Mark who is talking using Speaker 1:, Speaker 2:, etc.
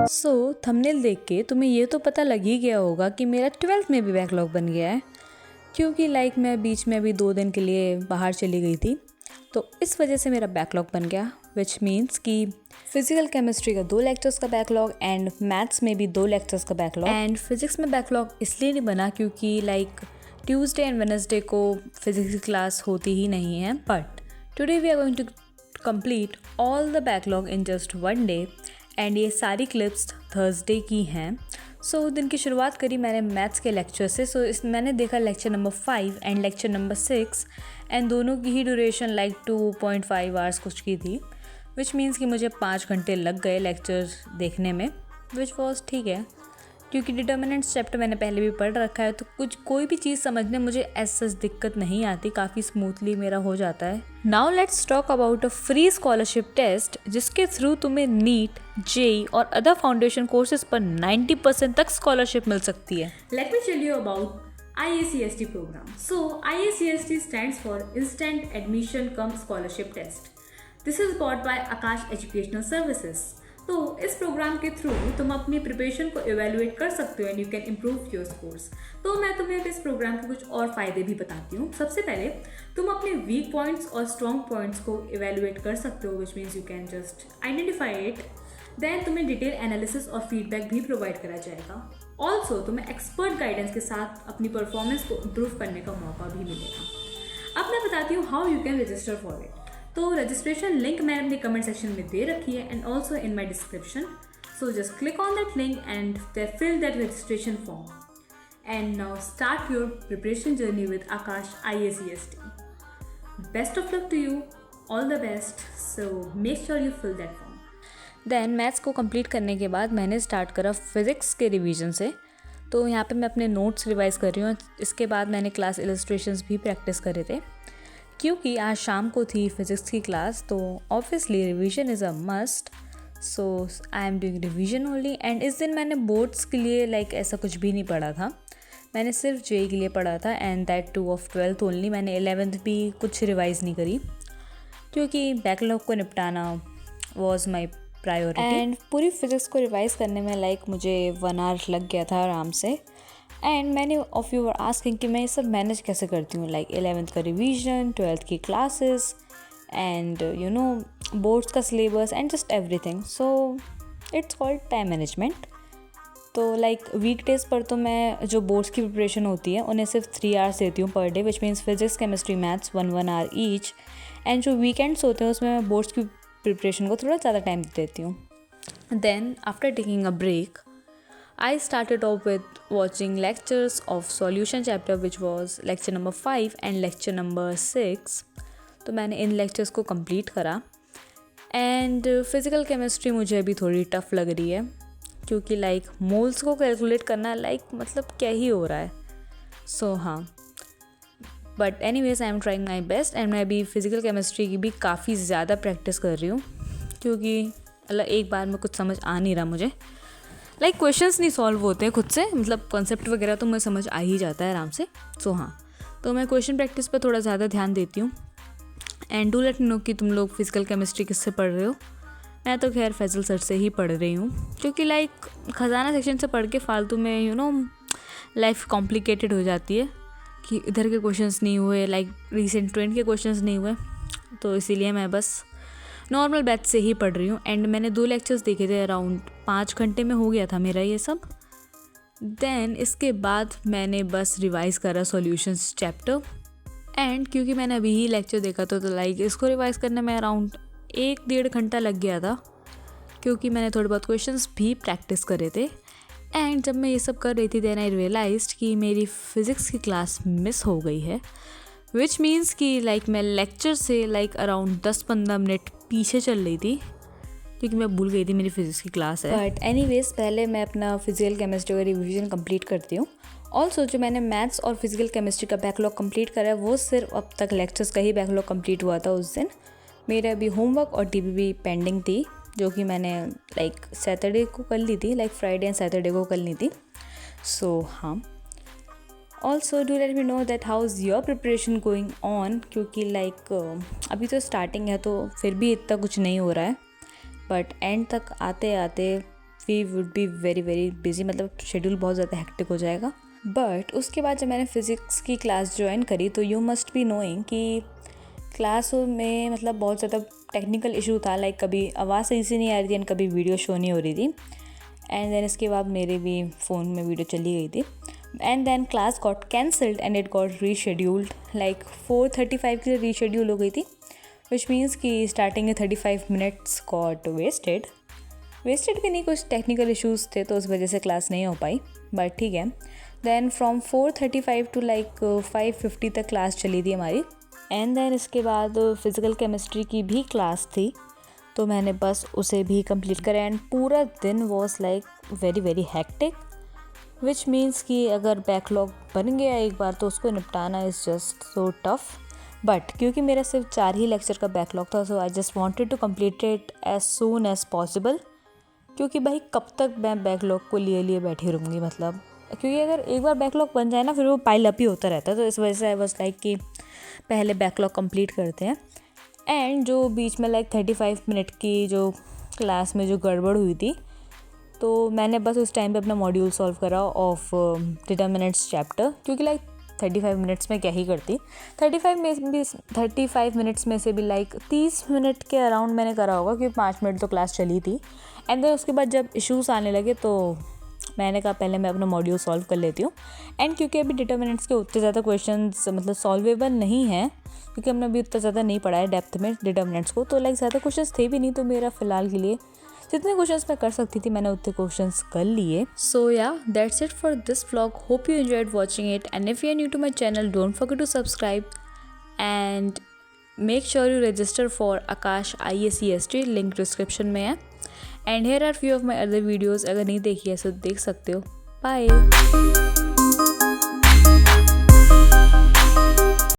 Speaker 1: सो thumbnail देख के तुम्हें ये तो पता लग ही गया होगा कि मेरा 12th में भी बैकलॉग बन गया है, क्योंकि मैं बीच में अभी 2 दिन के लिए बाहर चली गई थी, तो इस वजह से मेरा बैकलॉग बन गया। विच मीन्स कि फिजिकल केमिस्ट्री का 2 लेक्चर्स का बैकलॉग एंड मैथ्स में भी 2 लेक्चर्स का बैकलॉग। एंड फिजिक्स में बैकलॉग इसलिए नहीं बना क्योंकि ट्यूसडे एंड वेडनेसडे को फिजिक्स की क्लास होती ही नहीं है, but today we are going to complete all the backlog in just 1 day. एंड ये सारी क्लिप्स थर्सडे की हैं। सो दिन की शुरुआत करी मैंने मैथ्स के लेक्चर से। मैंने देखा lecture number 5 and lecture number 6 and दोनों की ही ड्यूरेशन 2.5 आवर्स कुछ की थी, विच मीन्स कि मुझे 5 घंटे लग गए लेक्चर्स देखने में, विच वॉज ठीक है क्योंकि डिटर्मिनेंट्स चैप्टर मैंने पहले भी पढ़ रखा है, तो कोई भी चीज़ समझने मुझे ऐसा दिक्कत नहीं आती, काफ़ी स्मूथली मेरा हो जाता है। Now let's talk about a free scholarship test जिसके थ्रू तुम्हें नीट, जेई और अदर फाउंडेशन कोर्सेज पर 90% तक स्कॉलरशिप मिल सकती है।
Speaker 2: Let me tell you about IACST program. So IACST stands for Instant Admission Cum Scholarship Test. This is bought by Akash Educational Services. तो इस programme के through तुम अपनी प्रिपरेशन को इवेलुएट कर सकते हो and you can improve your scores. तो मैं तुम्हें इस प्रोग्राम के कुछ और फ़ायदे भी बताती हूँ। सबसे पहले तुम अपने वीक पॉइंट्स और स्ट्रॉन्ग पॉइंट्स को इवेलुएट कर सकते हो, which means you can just identify it. Then तुम्हें डिटेल एनालिसिस और फीडबैक भी प्रोवाइड करा जाएगा। ऑल्सो तुम्हें एक्सपर्ट गाइडेंस के साथ अपनी परफॉर्मेंस को इम्प्रूव करने का मौका भी मिलेगा। अब मैं बताती हूँ how you can register for it. तो रजिस्ट्रेशन लिंक मैंने अपने कमेंट सेक्शन में दे रखी है and also in my description. So just click on that link and fill that registration form and now start your preparation journey with Aakash IACST. Best of luck to you, all the best, so make sure you fill that form.
Speaker 1: Then maths को complete करने के बाद मैंने start करा physics के revision से। तो यहाँ पे मैं अपने नोट्स रिवाइज कर रही हूँ। इसके बाद मैंने क्लास इलस्ट्रेशंस भी प्रैक्टिस करे थे क्योंकि आज शाम को थी फिज़िक्स की क्लास, तो obviously revision is a must. So I am doing revision only. And इस दिन मैंने बोर्ड्स के लिए ऐसा कुछ भी नहीं पढ़ा था, मैंने सिर्फ जेई के लिए पढ़ा था and that two of 12th only. मैंने 11th भी कुछ रिवाइज़ नहीं करी क्योंकि बैकलॉग को निपटाना वॉज माई प्रायोरिटी। एंड पूरी फिज़िक्स को रिवाइज़ करने में मुझे 1 आवर लग गया था आराम से। एंड मैंने ऑफ यू वर आस्किंग कि मैं ये सब मैनेज कैसे करती हूँ, 11th का रिवीजन, 12th की क्लासेस एंड बोर्ड्स का syllabus and just everything. So it's called time management. तो वीक डेज़ पर तो मैं जो बोर्ड्स की प्रिपरेशन होती है उन्हें सिर्फ 3 आवर्स देती हूँ per day, which means physics, chemistry, maths 1 hour each. And जो वीकेंड्स होते हैं उसमें मैं बोर्ड्स की प्रिपरेशन को थोड़ा ज़्यादा टाइम देती हूँ। Then after taking a break I started off with watching lectures of solution chapter which was lecture number 5 and lecture number 6. तो मैंने इन लेक्चर्स को कंप्लीट करा। एंड फिज़िकल केमिस्ट्री मुझे अभी थोड़ी टफ़ लग रही है क्योंकि मोल्स को कैलकुलेट करना मतलब क्या ही हो रहा है। सो हाँ, but anyways I am trying my best and मैं अभी फिज़िकल केमिस्ट्री की भी काफ़ी ज़्यादा प्रैक्टिस कर रही हूँ क्योंकि एक बार में कुछ समझ आ नहीं रहा मुझे। क्वेश्चंस नहीं सॉल्व होते हैं खुद से, मतलब कॉन्सेप्ट वगैरह तो मुझे समझ आ ही जाता है आराम से। सो हाँ, तो मैं क्वेश्चन प्रैक्टिस पर थोड़ा ज़्यादा ध्यान देती हूँ। And do let me know कि तुम लोग फिज़िकल केमिस्ट्री किससे पढ़ रहे हो। मैं तो खैर फैजल सर से ही पढ़ रही हूँ क्योंकि खजाना सेक्शन से पढ़ के फालतू में लाइफ कॉम्प्लिकेटेड हो जाती है कि इधर के क्वेश्चंस नहीं हुए, रिसेंट ट्रेंड के क्वेश्चंस नहीं हुए, तो इसीलिए मैं बस नॉर्मल बैच से ही पढ़ रही हूँ। एंड मैंने 2 लेक्चर्स देखे थे, अराउंड 5 घंटे में हो गया था मेरा ये सब। देन इसके बाद मैंने बस रिवाइज़ करा सॉल्यूशंस चैप्टर। एंड क्योंकि मैंने अभी ही लेक्चर देखा तो इसको रिवाइज़ करने में अराउंड 1-1.5 घंटा लग गया था क्योंकि मैंने थोड़े बहुत क्वेश्चंस भी प्रैक्टिस करे थे। एंड जब मैं ये सब कर रही थी देन आई रियलाइज्ड कि मेरी फ़िज़िक्स की क्लास मिस हो गई है, विच मीन्स कि मैं लेक्चर से अराउंड 10-15 मिनट पीछे चल रही थी क्योंकि मैं भूल गई थी मेरी फिज़िक्स की क्लास है। बट एनीवेज पहले मैं अपना फिजिकल केमिस्ट्री का रिवीजन कंप्लीट करती हूँ। ऑल्सो जो मैंने मैथ्स और फिजिकल केमिस्ट्री का बैकलॉग कंप्लीट करा है वो सिर्फ अब तक लेक्चर्स का ही बैकलॉग कंप्लीट हुआ था उस दिन। मेरा अभी होमवर्क और TPP पेंडिंग थी जो कि मैंने सैटरडे को कर ली थी, फ्राइडे एंड सैटरडे को कर ली थी। सो हाँ, also do let me know that how is your preparation going on क्योंकि अभी तो स्टार्टिंग है तो फिर भी इतना कुछ नहीं हो रहा है, बट एंड तक आते आते we would be very very busy, मतलब शेड्यूल बहुत ज़्यादा हेक्टिक हो जाएगा। बट उसके बाद जब मैंने फ़िज़िक्स की क्लास ज्वाइन करी तो यू मस्ट बी नोइंग कि क्लास में मतलब बहुत ज़्यादा टेक्निकल इशू था, लाइक कभी आवाज़ सही से नहीं आ रही थी एंड कभी वीडियो शो नहीं हो रही थी। एंड देन इसके बाद मेरे भी फ़ोन में वीडियो चली गई थी and then class got cancelled and it got rescheduled, like 4:35 के लिए रीशेड्यूल हो गई थी, विच मीन्स कि स्टार्टिंग में 35 मिनट्स गॉट वेस्टेड भी नहीं, कुछ टेक्निकल इश्यूज़ थे तो उस वजह से क्लास नहीं हो पाई, बट ठीक है। देन फ्रॉम 4:35 टू लाइक 5:50 तक क्लास चली थी हमारी। एंड देन इसके बाद फ़िज़िकल केमिस्ट्री की भी क्लास थी तो मैंने बस उसे भी कंप्लीट करा एंड पूरा दिन was like very very hectic, which means कि अगर बैकलॉग बन गया एक बार तो उसको निपटाना is just so tough. But क्योंकि मेरा सिर्फ 4 ही लेक्चर का बैकलॉग था so I just wanted to complete it as soon as possible, क्योंकि भाई कब तक मैं बैकलॉग को लिए बैठी रहूँगी, मतलब क्योंकि अगर एक बार बैकलॉग बन जाए ना फिर वो पाइल अप ही होता रहता है। तो इस वजह से आई वाज लाइक कि पहले बैकलॉग कंप्लीट करते हैं। एंड जो बीच में लाइक 35 मिनट की जो क्लास में जो गड़बड़ हुई थी तो मैंने बस उस टाइम पे अपना मॉड्यूल सॉल्व करा ऑफ डिटर्मिनेंट्स चैप्टर, क्योंकि लाइक 35 मिनट्स में क्या ही करती। 35 मिनट्स में से भी लाइक 30 मिनट के अराउंड मैंने करा होगा, क्योंकि 5 मिनट तो क्लास चली थी। एंड देन उसके बाद जब इश्यूज़ आने लगे तो मैंने कहा पहले मैं अपना मॉड्यूल सॉल्व कर लेती हूँ। एंड क्योंकि अभी डिटर्मिनेंट्स के उतने ज़्यादा क्वेश्चंस मतलब सॉल्वेबल नहीं हैं, क्योंकि हमने अभी उतना ज़्यादा नहीं पढ़ा है डेप्थ में डिटर्मिनेंट्स को, तो लाइक ज़्यादा क्वेश्चंस थे भी नहीं, तो मेरा फ़िलहाल के लिए जितने क्वेश्चंस मैं कर सकती थी मैंने उतने क्वेश्चंस कर लिए। So yeah that's it for this vlog, hope you enjoyed watching it and if you are new to my channel don't forget to subscribe and make sure you register for Aakash IACST, link description में है। And here are few of my other videos, अगर नहीं देखी है तो देख सकते हो। बाय।